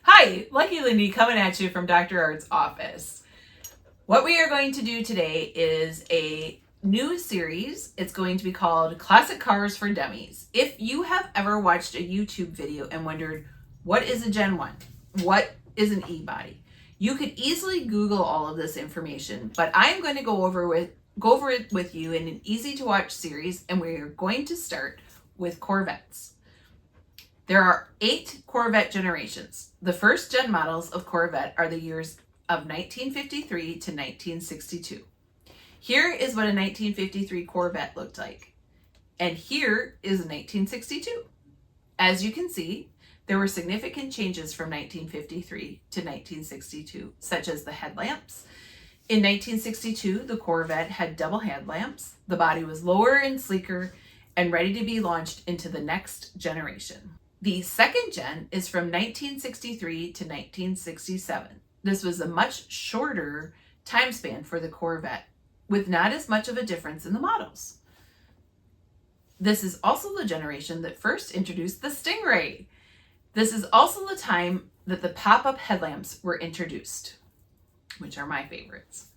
Hi, Lucky Lindy coming at you from Dr. Art's office. What we are going to do today is a new series. It's going to be called Classic Cars for Dummies. If you have ever watched a YouTube video and wondered, what is a Gen 1? What is an e-body? You could easily Google all of this information, but I'm going to go over it with you in an easy to watch series, and we're going to start with Corvettes. There are 8 Corvette generations. The first gen models of Corvette are the years of 1953 to 1962. Here is what a 1953 Corvette looked like. And here is a 1962. As you can see, there were significant changes from 1953 to 1962, such as the headlamps. In 1962, the Corvette had double headlamps. The body was lower and sleeker and ready to be launched into the next generation. The second gen is from 1963 to 1967. This was a much shorter time span for the Corvette, with not as much of a difference in the models. This is also the generation that first introduced the Stingray. This is also the time that the pop-up headlamps were introduced, which are my favorites.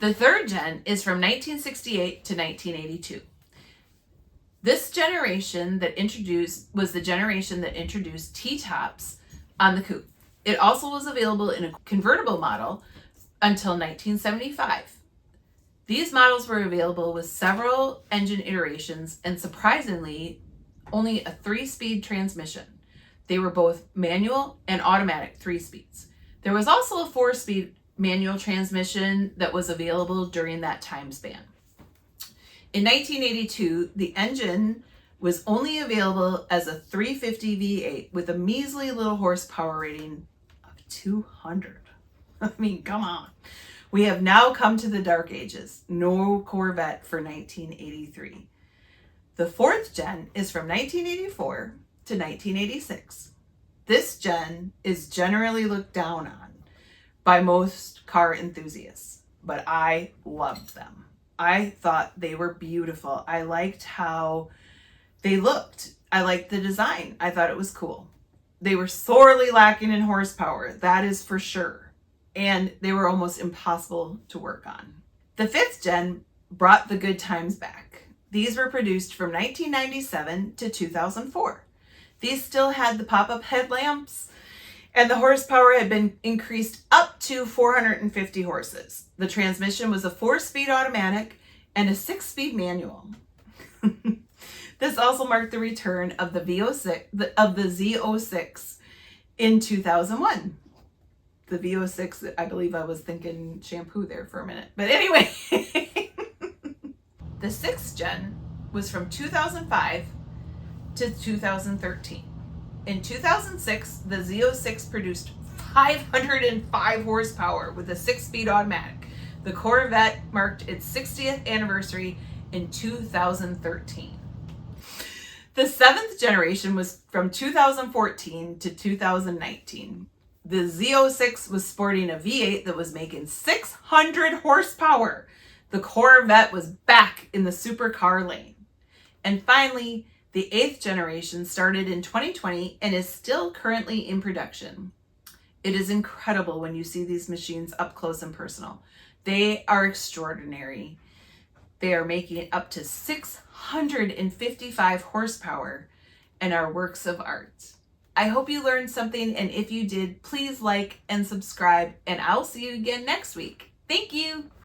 The third gen is from 1968 to 1982. This generation was the generation that introduced T-tops on the coupe. It also was available in a convertible model until 1975. These models were available with several engine iterations and, surprisingly, only a 3-speed transmission. They were both manual and automatic 3-speeds. There was also a 4-speed manual transmission that was available during that time span. In 1982, the engine was only available as a 350 V8 with a measly little horsepower rating of 200. I mean, come on. We have now come to the dark ages. No Corvette for 1983. The fourth gen is from 1984 to 1986. This gen is generally looked down on by most car enthusiasts, but I loved them. I thought they were beautiful. I liked how they looked. I liked the design. I thought it was cool. They were sorely lacking in horsepower, that is for sure. And they were almost impossible to work on. The fifth gen brought the good times back. These were produced from 1997 to 2004. These still had the pop-up headlamps, and the horsepower had been increased up to 450 horses. The transmission was a 4-speed automatic and a 6-speed manual. This also marked the return of the Z06 in 2001. The V06, I believe I was thinking shampoo there for a minute. But anyway, the 6th gen was from 2005 to 2013. In 2006, the Z06 produced 505 horsepower with a 6-speed automatic. The Corvette marked its 60th anniversary in 2013. The 7th generation was from 2014 to 2019. The Z06 was sporting a V8 that was making 600 horsepower. The Corvette was back in the supercar lane. And finally, the 8th generation started in 2020 and is still currently in production. It is incredible when you see these machines up close and personal. They are extraordinary. They are making up to 655 horsepower and are works of art. I hope you learned something, and if you did, please like and subscribe, and I'll see you again next week. Thank you.